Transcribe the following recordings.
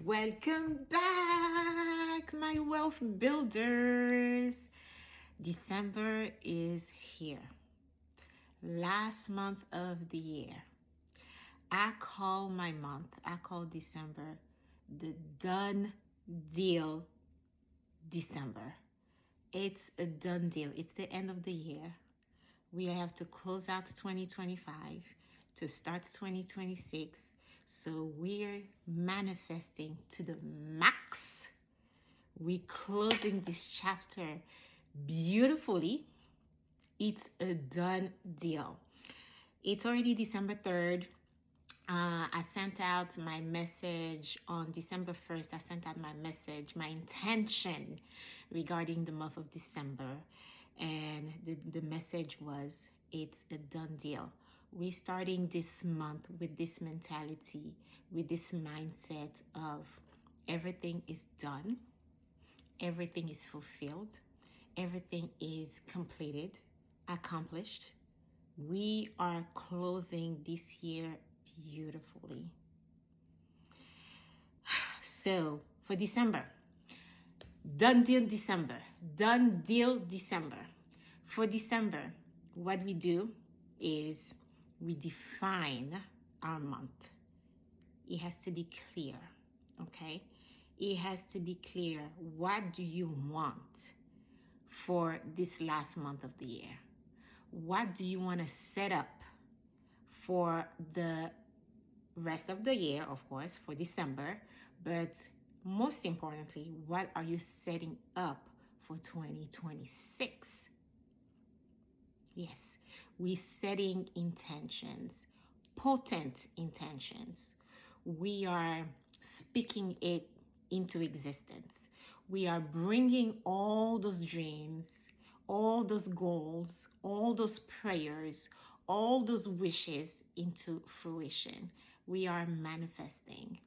Welcome back, my wealth builders. December is here. Last month of the year. I call December the done deal December. It's a done deal. It's the end of the year. We have to close out 2025 to start 2026. So we're manifesting to the max. We're closing this chapter beautifully. It's a done deal. It's already December 3rd. I sent out my message on December 1st. I sent out my message, my intention regarding the month of December. And the message was, it's a done deal. We're starting this month with this mentality, with this mindset of everything is done, everything is fulfilled, everything is completed, accomplished. We are closing this year beautifully. So for December, done deal December. Done deal December. For December, what we do is we define our month. It has to be clear, okay? It has to be clear. What do you want for this last month of the year? What do you want to set up for the rest of the year, of course, for December, but most importantly, what are you setting up for 2026? Yes, we're setting intentions, potent intentions. We are speaking it into existence. We are bringing all those dreams, all those goals, all those prayers, all those wishes into fruition. We are manifesting.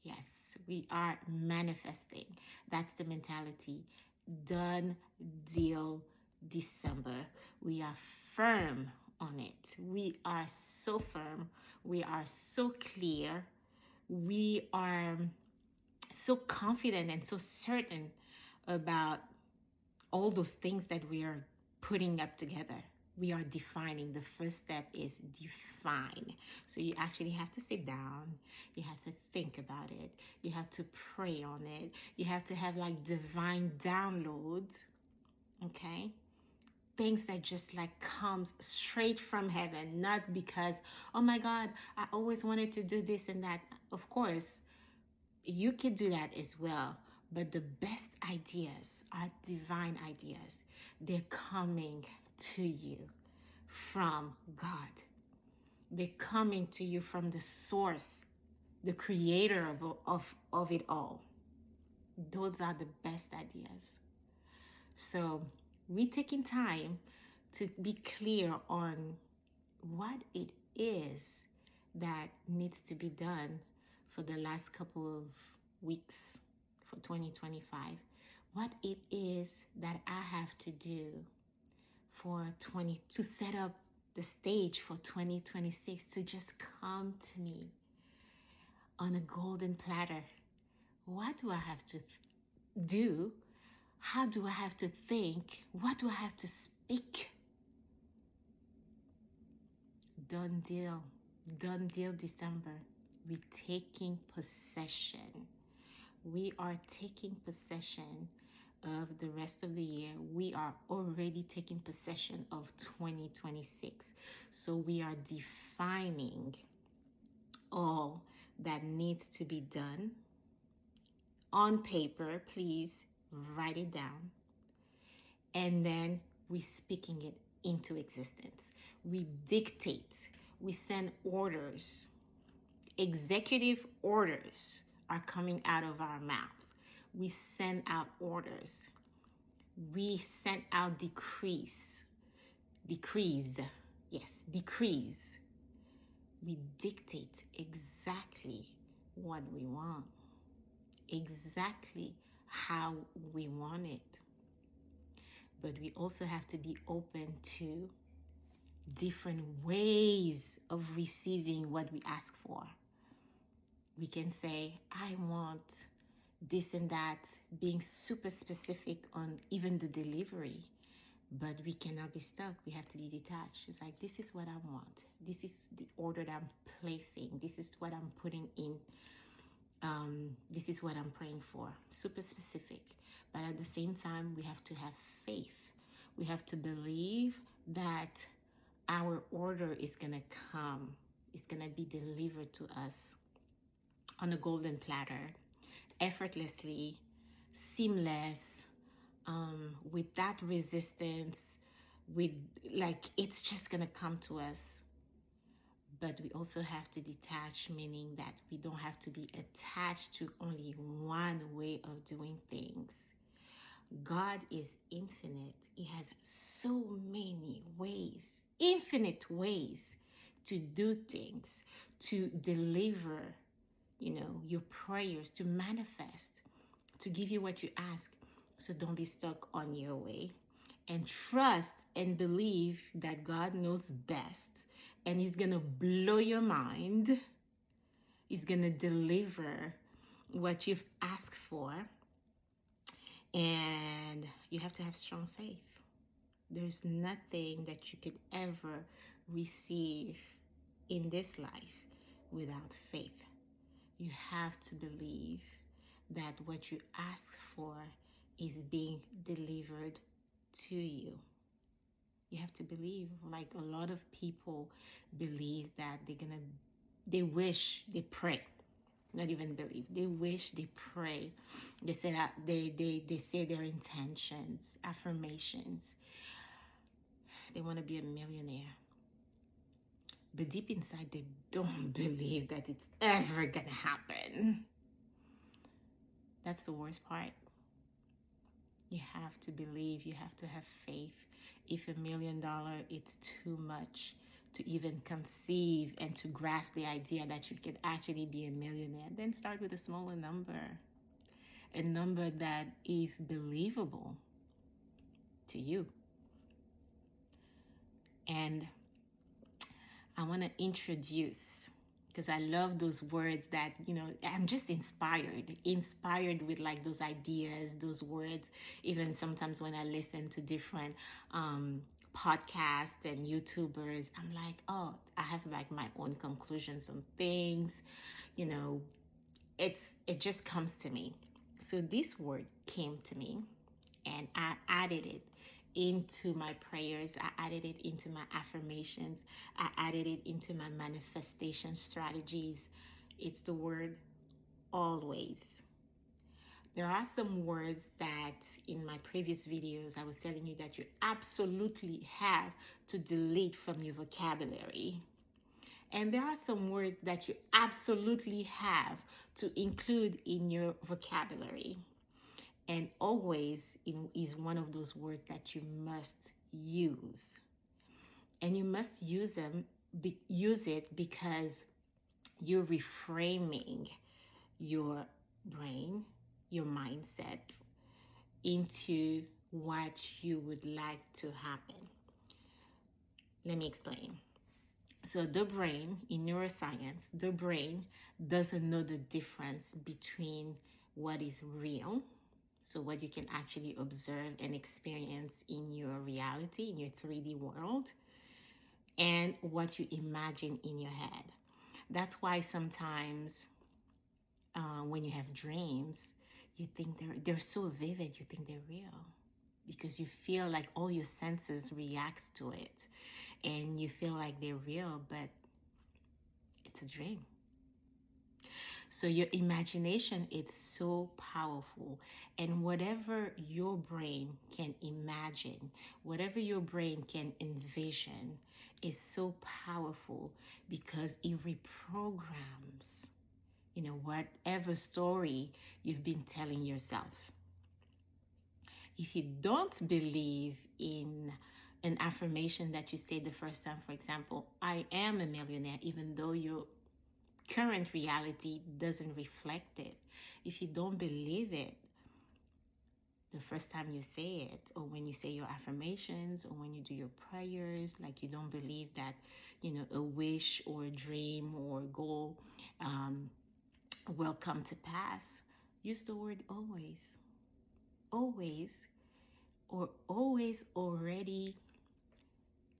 Yes, we are manifesting. That's the mentality. Done deal December. We are firm on it. We are so firm. We are so clear. We are so confident and so certain about all those things that we are putting up together. We are defining. The first step is define. So you actually have to sit down. You have to think about it. You have to pray on it. You have to have like divine downloads. Okay? Things that just like comes straight from heaven, not because, oh my God, I always wanted to do this and that. Of course, you can do that as well. But the best ideas are divine ideas. They're coming to you from God. They're coming to you from the source, the creator of it all. Those are the best ideas. So we're taking time to be clear on what it is that needs to be done for the last couple of weeks for 2025. What it is that I have to do to set up the stage for 2026 to just come to me on a golden platter. What do I have to do? How do I have to think? What do I have to speak? Done deal. Done deal December. We're taking possession. We are taking possession of the rest of the year. We are already taking possession of 2026. So we are defining all that needs to be done on paper. Please write it down. And then we're speaking it into existence. We dictate. We send orders. Executive orders are coming out of our mouth. We send out orders. We send out decrees. Yes, decrees. We dictate exactly what we want, exactly how we want it. But we also have to be open to different ways of receiving what we ask for. We can say, I want this and that, being super specific on even the delivery. But we cannot be stuck. We have to be detached. It's like, this is what I want. This is the order that I'm placing. This is what I'm putting in. This is what I'm praying for. Super specific. But at the same time, we have to have faith. We have to believe that our order is going to come. It's going to be delivered to us on a golden platter, effortlessly, seamless, with that resistance, with like it's just gonna come to us. But we also have to detach, meaning that we don't have to be attached to only one way of doing things. God is infinite. He has so many ways, infinite ways to do things, to deliver, your prayers, to manifest, to give you what you ask. So don't be stuck on your way, and trust and believe that God knows best, and He's going to blow your mind. He's going to deliver what you've asked for. And you have to have strong faith. There's nothing that you could ever receive in this life without faith. You have to believe that what you ask for is being delivered to you. You have to believe. Like, a lot of people believe that they wish, they pray, not even believe, they wish, they pray, they say that they say their intentions, affirmations, they want to be a millionaire, but deep inside they don't believe that it's ever gonna happen. That's the worst part. You have to believe, you have to have faith. If $1 million, it's too much to even conceive and to grasp the idea that you could actually be a millionaire, then start with a smaller number, a number that is believable to you. And I want to introduce, because I love those words that, I'm just inspired with like those ideas, those words. Even sometimes when I listen to different podcasts and YouTubers, I'm like, oh, I have like my own conclusions on things. It just comes to me. So this word came to me, and I added it into my prayers. I added it into my affirmations. I added it into my manifestation strategies. It's the word always. There are some words that in my previous videos I was telling you that you absolutely have to delete from your vocabulary. And there are some words that you absolutely have to include in your vocabulary. And always is one of those words that you must use. And you must use it because you're reframing your brain, your mindset into what you would like to happen. Let me explain. So the brain, in neuroscience, the brain doesn't know the difference between what is real, so what you can actually observe and experience in your reality, in your 3D world, and what you imagine in your head. That's why sometimes when you have dreams, you think they're so vivid, you think they're real, because you feel like all your senses react to it, and you feel like they're real, but it's a dream. So your imagination is so powerful, and whatever your brain can imagine, whatever your brain can envision is so powerful, because it reprograms, whatever story you've been telling yourself. If you don't believe in an affirmation that you say the first time, for example, I am a millionaire, even though your current reality doesn't reflect it. If you don't believe it the first time you say it, or when you say your affirmations, or when you do your prayers, like you don't believe that, a wish or a dream or a goal will come to pass. Use the word always. Always, or always already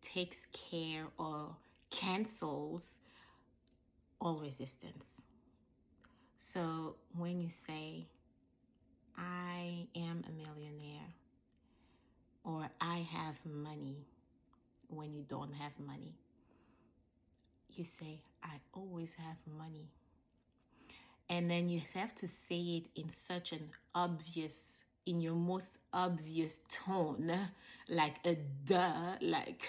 takes care or cancels all resistance. So when you say, I am a millionaire, or I have money, when you don't have money, you say, I always have money. And then you have to say it in such an obvious, in your most obvious tone, like a duh, like,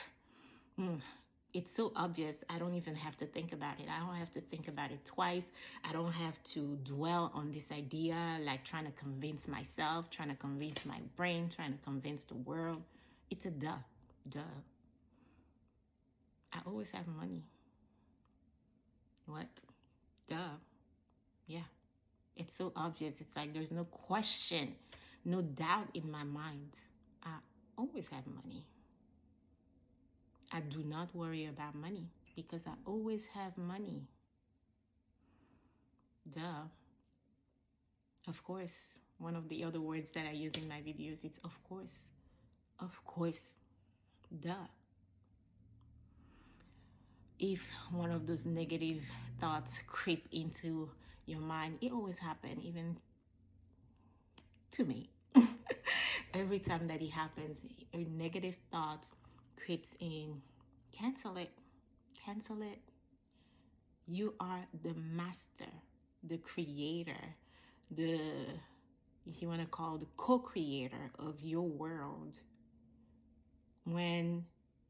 it's so obvious. I don't even have to think about it. I don't have to think about it twice. I don't have to dwell on this idea, like trying to convince myself, trying to convince my brain, trying to convince the world. It's a duh. I always have money. What? Duh. Yeah. It's so obvious. It's like there's no question, no doubt in my mind. I always have money. I do not worry about money because I always have money. Duh. Of course. One of the other words that I use in my videos, it's of course. Of course. Duh. If one of those negative thoughts creep into your mind, it always happens, even to me. Every time that it happens, a negative thought creeps in. Cancel it. Cancel it. You are the master, the creator, the, if you want to call, the co-creator of your world. When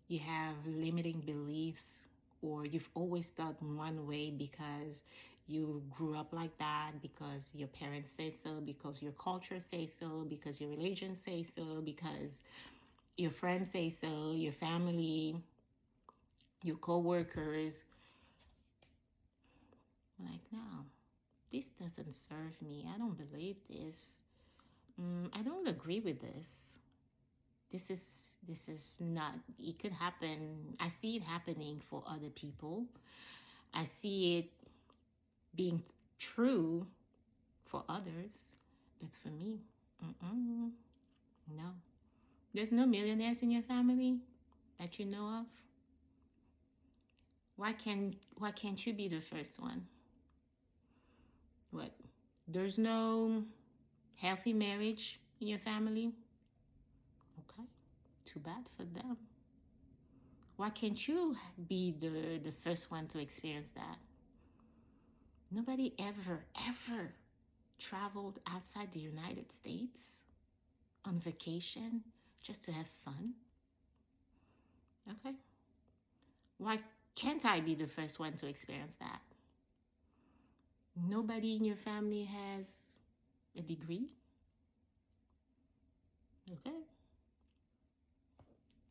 you have limiting beliefs, or you've always thought one way because you grew up like that, because your parents say so, because your culture says so, because your religion says so, because your friends say so, your family, your co-workers, like, no, this doesn't serve me. I don't believe this. I don't agree with this. This is not, it could happen. I see it happening for other people. I see it being true for others, but for me, no. There's no millionaires in your family that you know of. Why can't you be the first one? What? There's no healthy marriage in your family? Okay, too bad for them. Why can't you be the first one to experience that? Nobody ever traveled outside the United States on vacation just to have fun. Okay. Why can't I be the first one to experience that? Nobody in your family has a degree. Okay.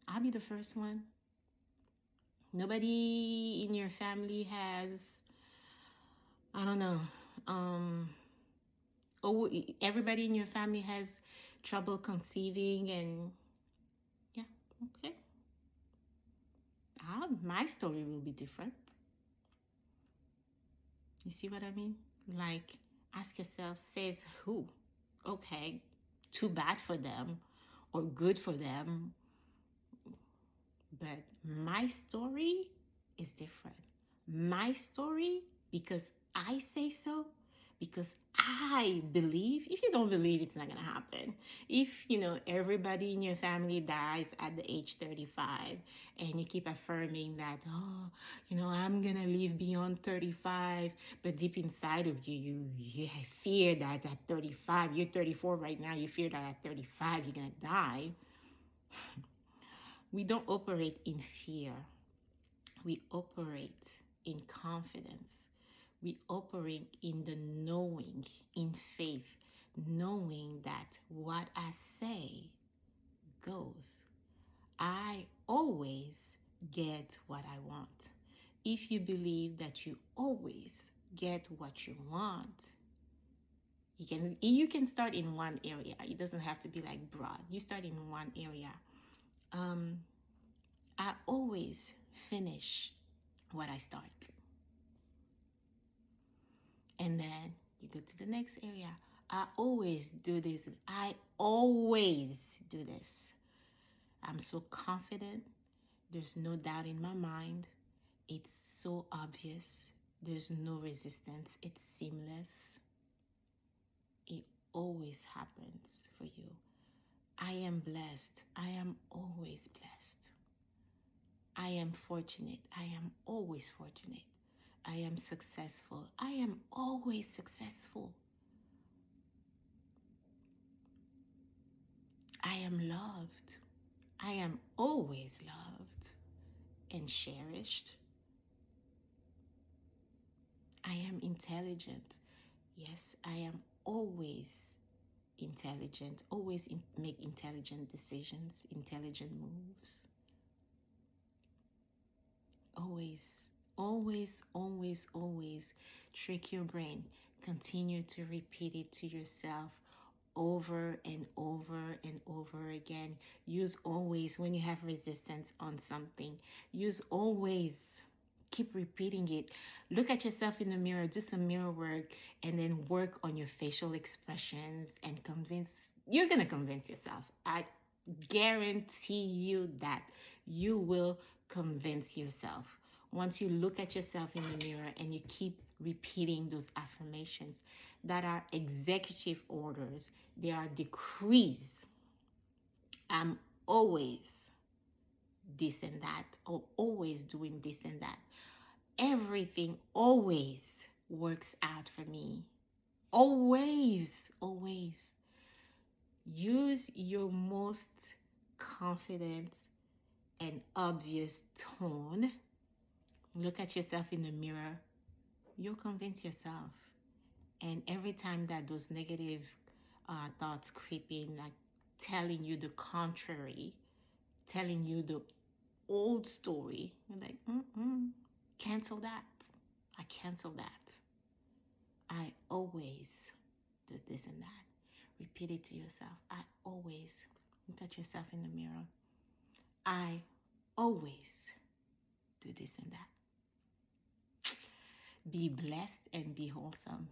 I'll be the first one. Nobody in your family has, I don't know, everybody in your family has trouble conceiving, and yeah, okay. My story will be different. You see what I mean? Like, ask yourself, says who? Okay, too bad for them or good for them. But my story is different. My story, because I say so, because I believe. If you don't believe, it's not going to happen. If, everybody in your family dies at the age 35 and you keep affirming that, I'm going to live beyond 35, but deep inside of you fear that at 35, you're 34 right now, you fear that at 35 you're going to die. We don't operate in fear. We operate in confidence. We operate in the knowing, in faith, knowing that what I say goes. I always get what I want. If you believe that you always get what you want, you can start in one area. It doesn't have to be like broad. You start in one area. I always finish what I start. And then you You go to the next area. I always do this. I always do this. I'm so confident. There's no doubt in my mind. It's so obvious. There's no resistance. It's seamless. It always happens for you. I am blessed. I am always blessed. I am fortunate. I am always fortunate. I am successful. I am always successful. I am loved. I am always loved and cherished. I am intelligent. Yes, I am always intelligent. Always make intelligent decisions, intelligent moves. Always, always, always, always trick your brain. Continue to repeat it to yourself over and over and over again. Use always when you have resistance on something. Use always. Keep repeating it. Look at yourself in the mirror, do some mirror work, and then work on your facial expressions and you're going to convince yourself. I guarantee you that you will convince yourself. Once you look at yourself in the mirror and you keep repeating those affirmations that are executive orders, they are decrees. I'm always this and that, or always doing this and that. Everything always works out for me. Always, always. Use your most confident and obvious tone. Look at yourself in the mirror. You'll convince yourself. And every time that those negative thoughts creep in, like telling you the contrary, telling you the old story, you're like, cancel that. I cancel that. I always do this and that. Repeat it to yourself. I always. Look at yourself in the mirror. I always do this and that. Be blessed and be wholesome.